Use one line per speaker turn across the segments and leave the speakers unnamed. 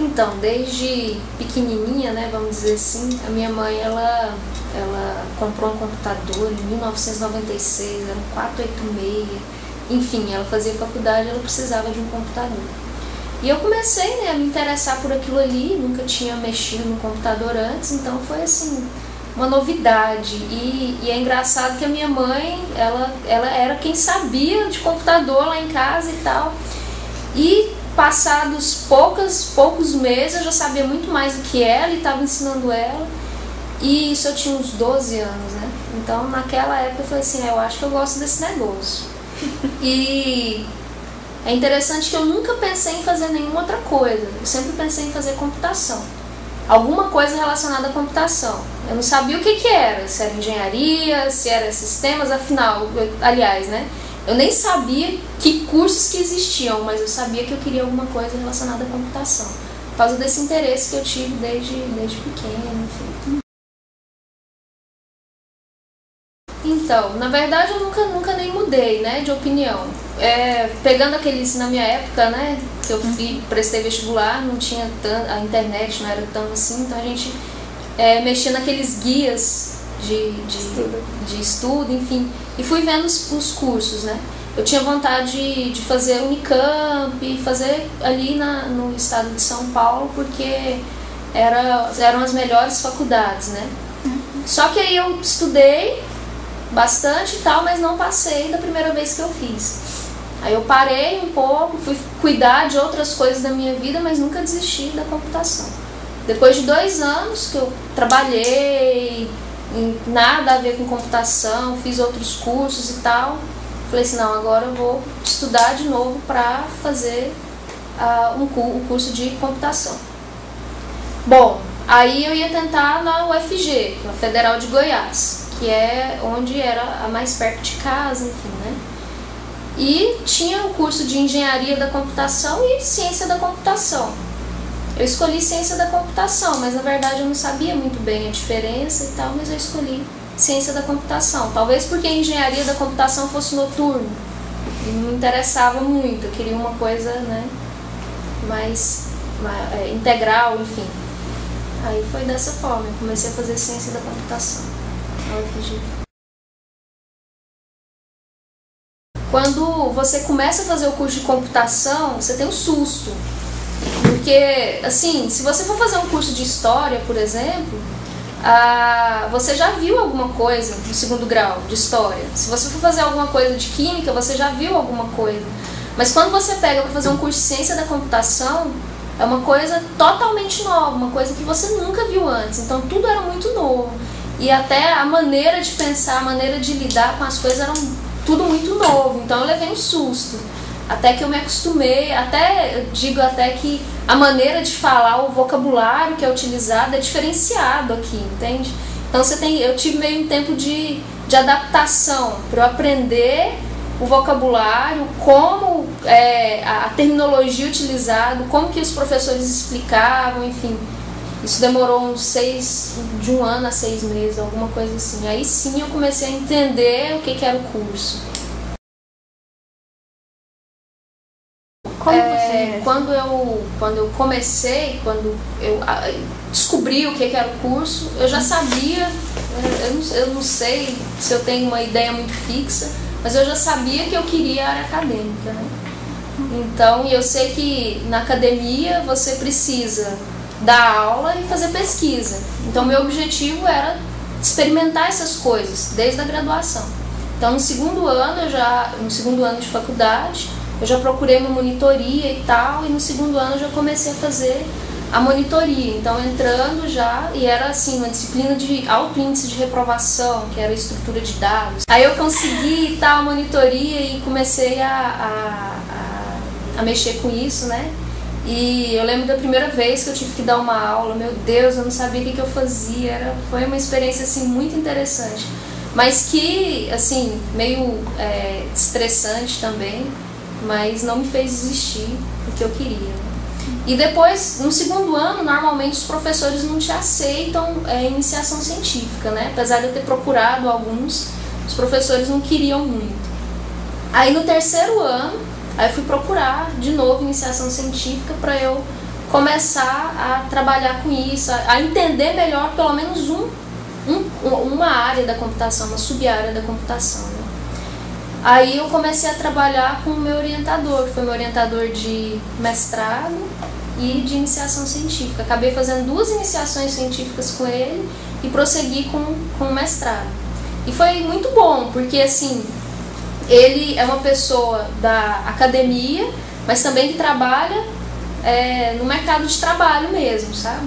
Então, desde pequenininha, né, vamos dizer assim, a minha mãe, ela comprou um computador em 1996, era um 486, enfim, ela fazia faculdade, ela precisava de um computador. E eu comecei, né, a me interessar por aquilo ali, nunca tinha mexido no computador antes, então foi assim, uma novidade. E é engraçado que a minha mãe, ela era quem sabia de computador lá em casa e tal. E passados poucos meses eu já sabia muito mais do que ela e estava ensinando ela. E isso eu tinha uns 12 anos, né? Então naquela época eu falei assim, eu acho que eu gosto desse negócio. E é interessante que eu nunca pensei em fazer nenhuma outra coisa. Eu sempre pensei em fazer computação. Alguma coisa relacionada à computação. Eu não sabia o que era, se era engenharia, se era sistemas, aliás, né? Eu nem sabia que cursos que existiam, mas eu sabia que eu queria alguma coisa relacionada à computação. Por causa desse interesse que eu tive desde pequeno, enfim. Então, na verdade eu nunca nem mudei, né, de opinião. Pegando aqueles, na minha época, né, que eu prestei vestibular, não tinha a internet não era tão assim, então a gente mexia naqueles guias de estudo, enfim, e fui vendo os cursos, né. Eu tinha vontade de fazer Unicamp, fazer ali no estado de São Paulo, porque eram as melhores faculdades, né. Só que aí eu estudei bastante e tal, mas não passei da primeira vez que eu fiz. Aí eu parei um pouco, fui cuidar de outras coisas da minha vida, mas nunca desisti da computação. Depois de 2 anos que eu trabalhei, nada a ver com computação, fiz outros cursos e tal, falei assim, não, agora eu vou estudar de novo para fazer o curso de computação. Bom, aí eu ia tentar na UFG, na Federal de Goiás, que é onde era a mais perto de casa, enfim, né? E tinha o curso de Engenharia da Computação e Ciência da Computação. Eu escolhi Ciência da Computação, mas na verdade eu não sabia muito bem a diferença e tal, mas eu escolhi Ciência da Computação. Talvez porque a Engenharia da Computação fosse noturno, e não me interessava muito, eu queria uma coisa, né, mais integral, enfim. Aí foi dessa forma, eu comecei a fazer Ciência da Computação na UFG. Quando você começa a fazer o curso de computação, você tem um susto. Porque, assim, se você for fazer um curso de História, por exemplo, você já viu alguma coisa no 2º grau de História. Se você for fazer alguma coisa de Química, você já viu alguma coisa. Mas quando você pega para fazer um curso de Ciência da Computação, é uma coisa totalmente nova, uma coisa que você nunca viu antes. Então tudo era muito novo. E até a maneira de pensar, a maneira de lidar com as coisas era tudo muito novo. Então eu levei um susto. Até que eu me acostumei, eu digo até que a maneira de falar, o vocabulário que é utilizado é diferenciado aqui, entende? Então eu tive meio um tempo de adaptação para eu aprender o vocabulário, como a terminologia utilizada, como que os professores explicavam, enfim. Isso demorou de 1 ano a 6 meses, alguma coisa assim. Aí sim eu comecei a entender o que era o curso. Quando eu comecei, quando eu descobri o que era o curso, eu já sabia, eu não sei se eu tenho uma ideia muito fixa, mas eu já sabia que eu queria a área acadêmica, né? Então, eu sei que na academia você precisa dar aula e fazer pesquisa. Então, meu objetivo era experimentar essas coisas desde a graduação. Então, no 2º ano de faculdade, eu já procurei uma monitoria e tal, e no 2º ano eu já comecei a fazer a monitoria. Então, entrando já, e era assim, uma disciplina de alto índice de reprovação, que era a estrutura de dados. Aí eu consegui e tal, a monitoria, e comecei a mexer com isso, né? E eu lembro da primeira vez que eu tive que dar uma aula, meu Deus, eu não sabia o que eu fazia, foi uma experiência assim muito interessante, mas que, assim, meio estressante também, mas não me fez desistir do que eu queria, né? E depois, no 2º ano, normalmente os professores não te aceitam iniciação científica, né? Apesar de eu ter procurado alguns, os professores não queriam muito. Aí no 3º ano, aí eu fui procurar de novo iniciação científica para eu começar a trabalhar com isso, a entender melhor pelo menos uma área da computação, uma sub-área da computação, né? Aí eu comecei a trabalhar com o meu orientador, que foi meu orientador de mestrado e de iniciação científica. Acabei fazendo 2 iniciações científicas com ele e prossegui com o mestrado. E foi muito bom, porque assim, ele é uma pessoa da academia, mas também que trabalha no mercado de trabalho mesmo, sabe?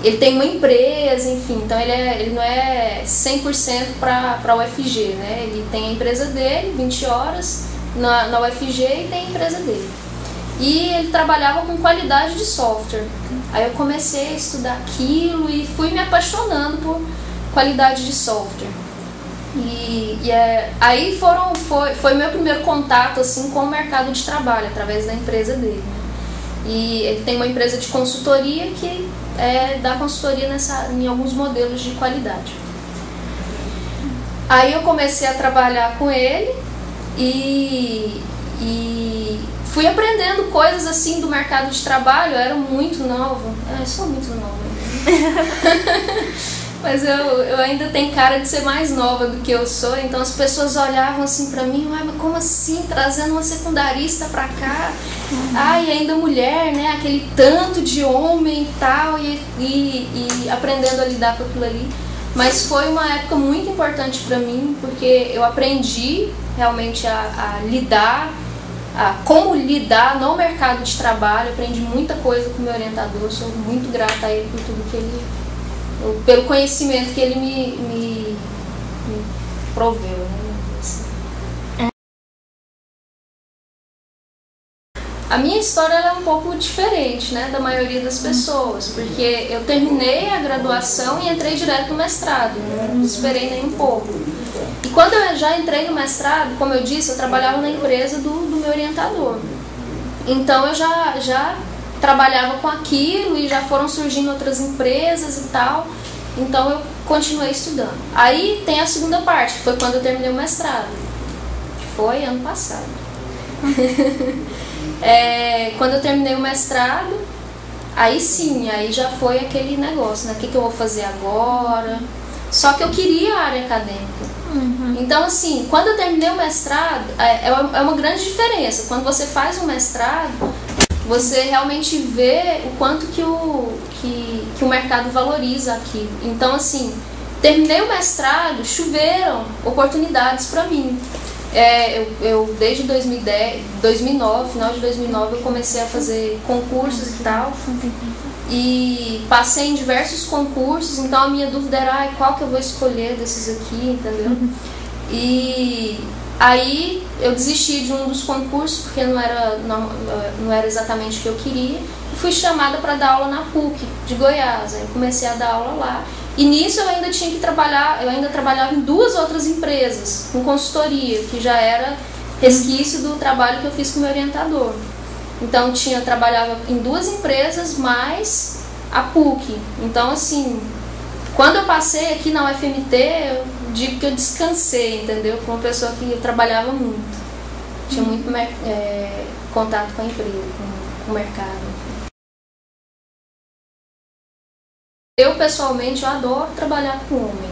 Ele tem uma empresa, enfim, então ele não é 100% para a UFG, né? Ele tem a empresa dele, 20 horas na UFG, e tem a empresa dele. E ele trabalhava com qualidade de software. Aí eu comecei a estudar aquilo e fui me apaixonando por qualidade de software. Aí foi meu primeiro contato assim, com o mercado de trabalho, através da empresa dele, né? E ele tem uma empresa de consultoria que dá consultoria em alguns modelos de qualidade. Aí eu comecei a trabalhar com ele e fui aprendendo coisas assim do mercado de trabalho. Eu era muito nova, eu sou muito nova mas eu ainda tenho cara de ser mais nova do que eu sou, então as pessoas olhavam assim pra mim, mas como assim, trazendo uma secundarista pra cá? E ainda mulher, né, aquele tanto de homem e tal, e aprendendo a lidar com aquilo ali. Mas foi uma época muito importante pra mim, porque eu aprendi realmente a lidar, como lidar no mercado de trabalho. Aprendi muita coisa com o meu orientador, sou muito grata a ele por tudo que ele, pelo conhecimento que ele me proveu, né? A minha história ela é um pouco diferente, né, da maioria das pessoas, porque eu terminei a graduação e entrei direto no mestrado, não esperei nem um pouco. E quando eu já entrei no mestrado, como eu disse, eu trabalhava na empresa do meu orientador. Então eu já trabalhava com aquilo e já foram surgindo outras empresas e tal, então eu continuei estudando. Aí tem a segunda parte, que foi quando eu terminei o mestrado, que foi ano passado. Quando eu terminei o mestrado, aí sim, aí já foi aquele negócio, né? O que eu vou fazer agora? Só que eu queria a área acadêmica. Então, assim, quando eu terminei o mestrado, é uma grande diferença. Quando você faz um mestrado, você realmente vê o quanto que o mercado valoriza aquilo. Então, assim, terminei o mestrado, choveram oportunidades para mim. Eu desde 2009, final de 2009, eu comecei a fazer concursos e tal. E passei em diversos concursos, então a minha dúvida era qual que eu vou escolher desses aqui, entendeu? E aí eu desisti de um dos concursos, porque não era exatamente o que eu queria, e fui chamada para dar aula na PUC de Goiás. Aí eu comecei a dar aula lá, e nisso eu ainda tinha que trabalhar, eu ainda trabalhava em 2 outras empresas, com consultoria, que já era resquício do trabalho que eu fiz com o meu orientador. Então trabalhava em 2 empresas mais a PUC. Então, assim, quando eu passei aqui na UFMT, eu digo que eu descansei, entendeu? Com uma pessoa que eu trabalhava muito. Tinha muito contato com a empresa, com o mercado. Enfim. Eu, pessoalmente, eu adoro trabalhar com homem.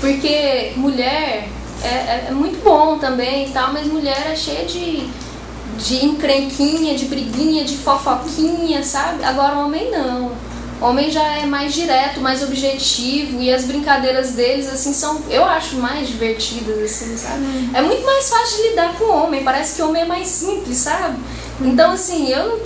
Porque mulher é muito bom também e tal, mas mulher é cheia de encrenquinha, de briguinha, de fofoquinha, sabe? Agora o homem não. O homem já é mais direto, mais objetivo, e as brincadeiras deles, assim, eu acho mais divertidas, assim, sabe? É muito mais fácil de lidar com o homem, parece que o homem é mais simples, sabe? Então, assim, eu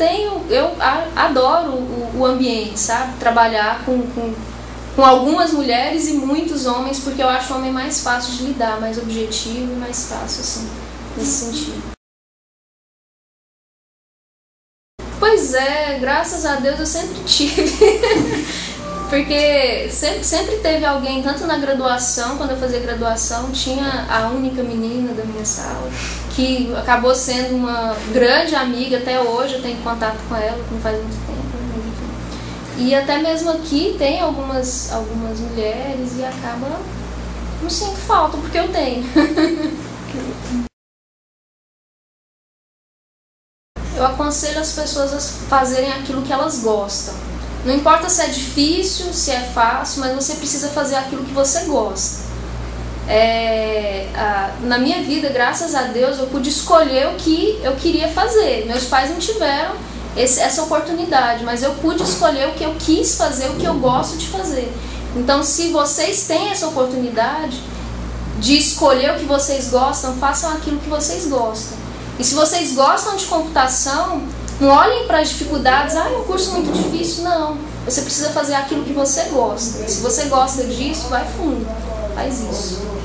adoro o ambiente, sabe? Trabalhar com algumas mulheres e muitos homens, porque eu acho o homem mais fácil de lidar, mais objetivo e mais fácil, assim, nesse sentido. Pois é, graças a Deus eu sempre tive, porque sempre teve alguém, tanto na graduação, quando eu fazia graduação, tinha a única menina da minha sala, que acabou sendo uma grande amiga, até hoje eu tenho contato com ela, não faz muito tempo, enfim. E até mesmo aqui tem algumas mulheres e acaba, não sinto falta, porque eu tenho. Eu aconselho as pessoas a fazerem aquilo que elas gostam. Não importa se é difícil, se é fácil, mas você precisa fazer aquilo que você gosta. Na minha vida, graças a Deus, eu pude escolher o que eu queria fazer. Meus pais não tiveram essa oportunidade, mas eu pude escolher o que eu quis fazer, o que eu gosto de fazer. Então, se vocês têm essa oportunidade de escolher o que vocês gostam, façam aquilo que vocês gostam. E se vocês gostam de computação, não olhem para as dificuldades, é um curso muito difícil, não. Você precisa fazer aquilo que você gosta. Se você gosta disso, vai fundo, faz isso.